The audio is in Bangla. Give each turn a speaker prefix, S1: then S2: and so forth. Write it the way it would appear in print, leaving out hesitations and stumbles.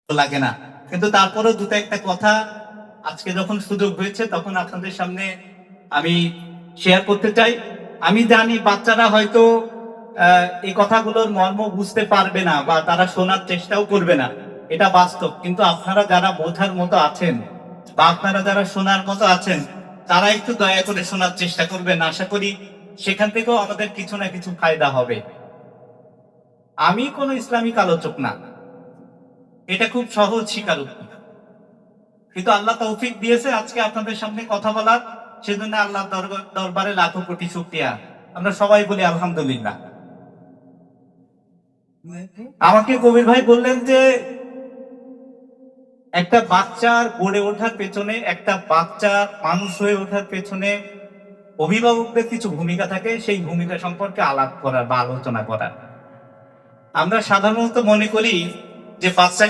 S1: লাগে না, কিন্তু তারপরেও দুটো একটা কথা আজকে যখন সুযোগ হয়েছে তখন আপনাদের সামনে আমি শেয়ার করতে চাই। আমি জানি বাচ্চারা হয়তো এই কথাগুলোর মর্ম বুঝতে পারবে না বা তারা শোনার চেষ্টাও করবে না, এটা বাস্তব। কিন্তু আপনারা যারা বোঝার মতো আছেন বা আপনারা যারা শোনার মতো আছেন, তারা একটু দয়া করে শোনার চেষ্টা করবেন। আশা করি সেখান থেকেও আমাদের কিছু না কিছু ফায়দা হবে। আমি কোনো ইসলামিক আলোচক না, এটা খুব সহজ স্বীকারোক্তি, কিন্তু আল্লাহ তৌফিক দিয়েছে আজকে আপনাদের সামনে কথা বলার, সেজন্য আল্লাহ দরবারে লাখো কোটি শুকরিয়া। আমরা সবাই বলি আলহামদুলিল্লাহ। আমাকে কবির ভাই বললেন যে একটা বাচ্চার গড়ে ওঠার পেছনে, একটা বাচ্চা মানুষ হয়ে ওঠার পেছনে অভিভাবকদের কিছু ভূমিকা থাকে, সেই ভূমিকা সম্পর্কে আলাপ করার বা আলোচনা করার। আমরা সাধারণত মনে করি যে বাচ্চা